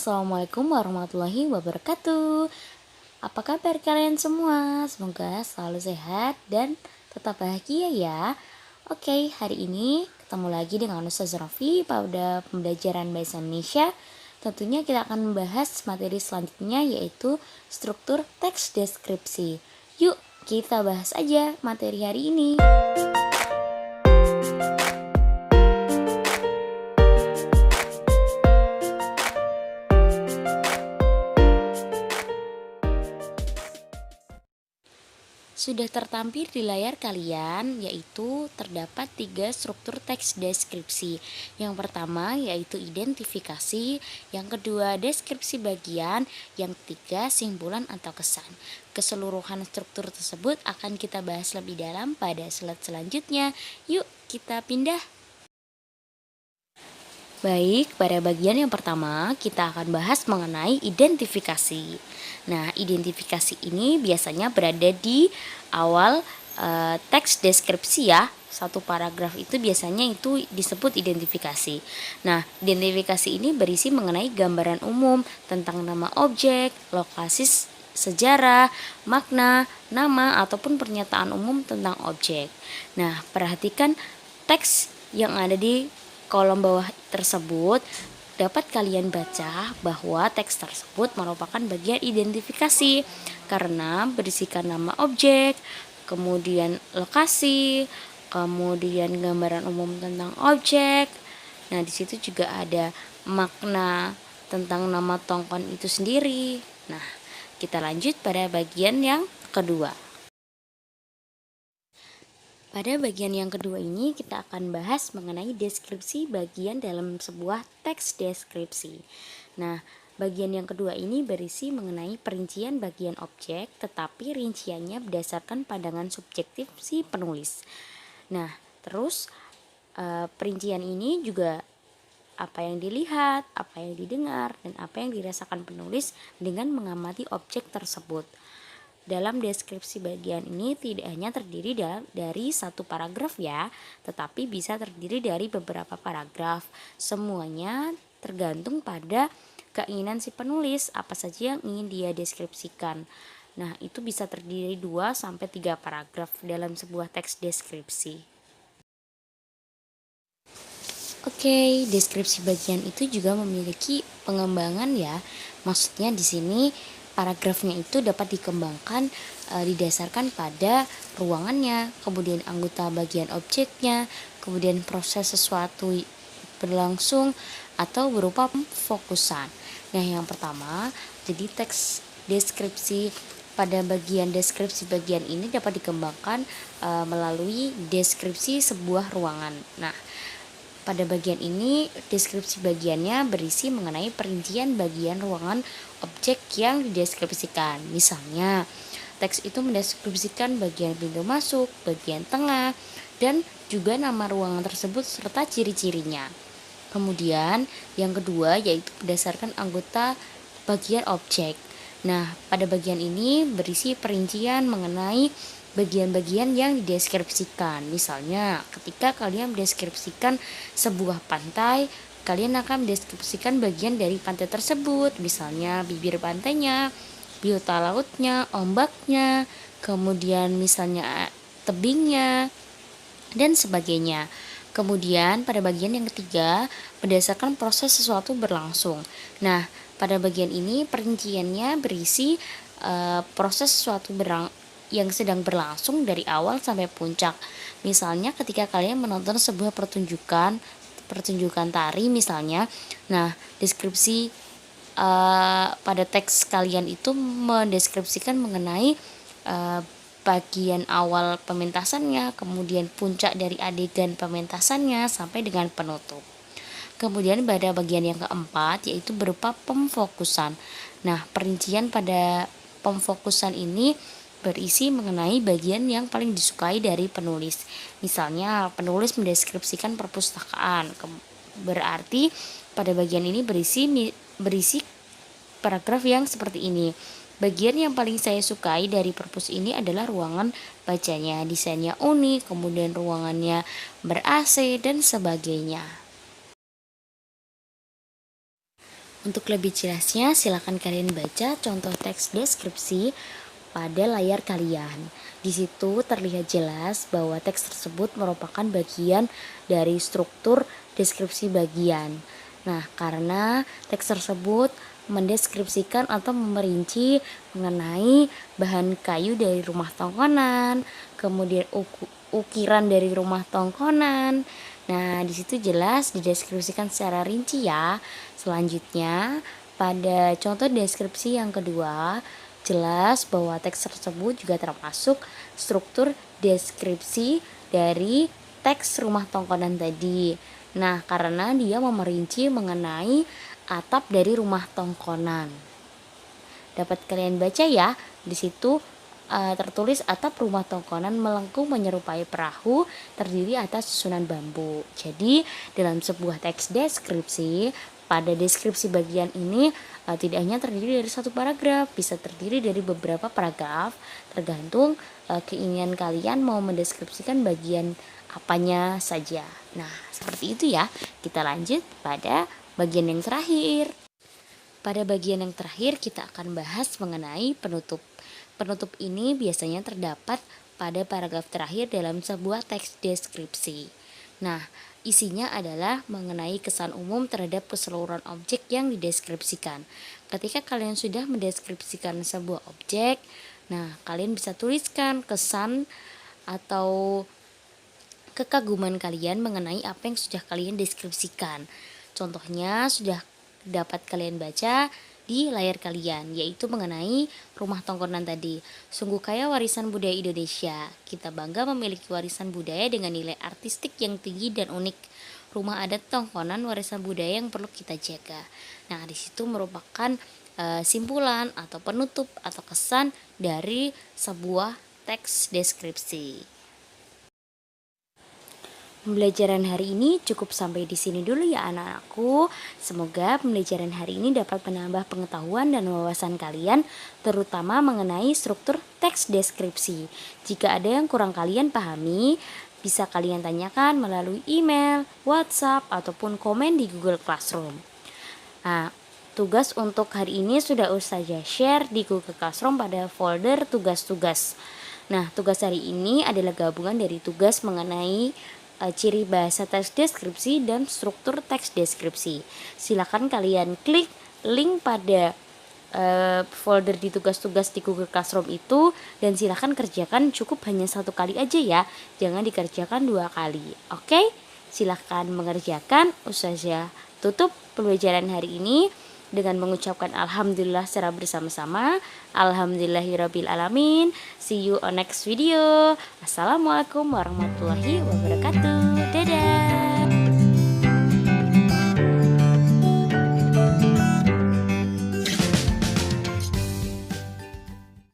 Assalamualaikum warahmatullahi wabarakatuh. Apa kabar kalian semua? Semoga selalu sehat dan tetap bahagia ya. Oke, hari ini ketemu lagi dengan Ustaz Raffi pada pembelajaran Bahasa Indonesia. Tentunya kita akan membahas materi selanjutnya, yaitu struktur teks deskripsi. Yuk kita bahas aja materi hari ini. Sudah tertampil di layar kalian, yaitu terdapat 3 struktur teks deskripsi. Yang pertama yaitu identifikasi, yang kedua deskripsi bagian, yang ketiga simpulan atau kesan. Keseluruhan struktur tersebut akan kita bahas lebih dalam pada slide selanjutnya. Yuk kita pindah. Baik, pada bagian yang pertama kita akan bahas mengenai identifikasi. Nah, identifikasi ini biasanya berada di awal teks deskripsi ya. Satu paragraf itu biasanya itu disebut identifikasi. Nah, identifikasi ini berisi mengenai gambaran umum tentang nama objek, lokasi sejarah, makna, nama, ataupun pernyataan umum tentang objek. Nah, perhatikan teks yang ada di kolom bawah tersebut. Dapat kalian baca bahwa teks tersebut merupakan bagian identifikasi karena berisikan nama objek, kemudian lokasi, kemudian gambaran umum tentang objek. Nah, di situ juga ada makna tentang nama tokoh itu sendiri. Nah, kita lanjut pada bagian yang kedua. Pada bagian yang kedua ini kita akan bahas mengenai deskripsi bagian dalam sebuah teks deskripsi. Nah, bagian yang kedua ini berisi mengenai perincian bagian objek, tetapi rinciannya berdasarkan pandangan subjektif si penulis. Nah, terus perincian ini juga apa yang dilihat, apa yang didengar, dan apa yang dirasakan penulis dengan mengamati objek tersebut. Dalam deskripsi bagian ini tidak hanya terdiri dari satu paragraf ya, tetapi bisa terdiri dari beberapa paragraf. Semuanya tergantung pada keinginan si penulis, apa saja yang ingin dia deskripsikan. Nah, itu bisa terdiri 2-3 paragraf dalam sebuah teks deskripsi. Oke, deskripsi bagian itu juga memiliki pengembangan ya. Maksudnya di sini paragrafnya itu dapat dikembangkan didasarkan pada ruangannya, kemudian anggota bagian objeknya, kemudian proses sesuatu berlangsung atau berupa fokusan. Nah, yang pertama, jadi teks deskripsi pada bagian deskripsi bagian ini dapat dikembangkan melalui deskripsi sebuah ruangan. Nah, pada bagian ini, deskripsi bagiannya berisi mengenai perincian bagian ruangan objek yang dideskripsikan. Misalnya, teks itu mendeskripsikan bagian pintu masuk, bagian tengah, dan juga nama ruangan tersebut serta ciri-cirinya. Kemudian, yang kedua yaitu berdasarkan anggota bagian objek. Nah, pada bagian ini berisi perincian mengenai bagian-bagian yang dideskripsikan. Misalnya, ketika kalian mendeskripsikan sebuah pantai, kalian akan mendeskripsikan bagian dari pantai tersebut. Misalnya, bibir pantainya, biota lautnya, ombaknya, kemudian misalnya tebingnya, dan sebagainya. Kemudian, pada bagian yang ketiga, berdasarkan proses sesuatu berlangsung. Nah, pada bagian ini perinciannya berisi proses sesuatu yang sedang berlangsung dari awal sampai puncak. Misalnya ketika kalian menonton sebuah pertunjukan tari misalnya. Nah, deskripsi pada teks kalian itu mendeskripsikan mengenai bagian awal pementasannya, kemudian puncak dari adegan pementasannya sampai dengan penutup. Kemudian pada bagian yang keempat yaitu berupa pemfokusan. Nah, perincian pada pemfokusan ini berisi mengenai bagian yang paling disukai dari penulis. Misalnya, penulis mendeskripsikan perpustakaan. Berarti pada bagian ini berisi paragraf yang seperti ini. Bagian yang paling saya sukai dari perpus ini adalah ruangan bacanya. Desainnya unik, kemudian ruangannya ber-AC dan sebagainya. Untuk lebih jelasnya, silakan kalian baca contoh teks deskripsi pada layar kalian. Di situ terlihat jelas bahwa teks tersebut merupakan bagian dari struktur deskripsi bagian. Nah, karena teks tersebut mendeskripsikan atau merinci mengenai bahan kayu dari rumah tongkonan, kemudian ukiran dari rumah tongkonan. Nah, di situ jelas dideskripsikan secara rinci ya. Selanjutnya, pada contoh deskripsi yang kedua, jelas bahwa teks tersebut juga termasuk struktur deskripsi dari teks rumah tongkonan tadi. Nah, karena dia memerinci mengenai atap dari rumah tongkonan. Dapat kalian baca ya, di situ tertulis atap rumah tongkonan melengkung menyerupai perahu terdiri atas susunan bambu. Jadi, dalam sebuah teks deskripsi, pada deskripsi bagian ini tidak hanya terdiri dari satu paragraf, bisa terdiri dari beberapa paragraf, tergantung keinginan kalian mau mendeskripsikan bagian apanya saja. Nah, seperti itu ya. Kita lanjut pada bagian yang terakhir. Pada bagian yang terakhir kita akan bahas mengenai penutup. Penutup ini biasanya terdapat pada paragraf terakhir dalam sebuah teks deskripsi. Nah, isinya adalah mengenai kesan umum terhadap keseluruhan objek yang dideskripsikan. Ketika kalian sudah mendeskripsikan sebuah objek, nah kalian bisa tuliskan kesan atau kekaguman kalian mengenai apa yang sudah kalian deskripsikan. Contohnya sudah dapat kalian baca di layar kalian, yaitu mengenai rumah tongkonan tadi. Sungguh kaya warisan budaya Indonesia. Kita bangga memiliki warisan budaya dengan nilai artistik yang tinggi dan unik. Rumah adat tongkonan warisan budaya yang perlu kita jaga. Nah, di situ merupakan simpulan atau penutup atau kesan dari sebuah teks deskripsi. Pembelajaran hari ini cukup sampai di sini dulu ya anak-anakku. Semoga pembelajaran hari ini dapat menambah pengetahuan dan wawasan kalian, terutama mengenai struktur teks deskripsi. Jika ada yang kurang kalian pahami, bisa kalian tanyakan melalui email, WhatsApp, ataupun komen di Google Classroom. Nah, tugas untuk hari ini sudah Ustazah share di Google Classroom pada folder tugas-tugas. Nah, tugas hari ini adalah gabungan dari tugas mengenai ciri bahasa teks deskripsi dan struktur teks deskripsi. Silakan kalian klik link pada folder di tugas-tugas di Google Classroom itu dan silakan kerjakan, cukup hanya satu kali aja ya, jangan dikerjakan 2 kali. Oke, silakan mengerjakan. Ustazah tutup pembelajaran hari ini dengan mengucapkan alhamdulillah secara bersama-sama. Alhamdulillahirabbil alamin. See you on next video. Assalamualaikum warahmatullahi wabarakatuh.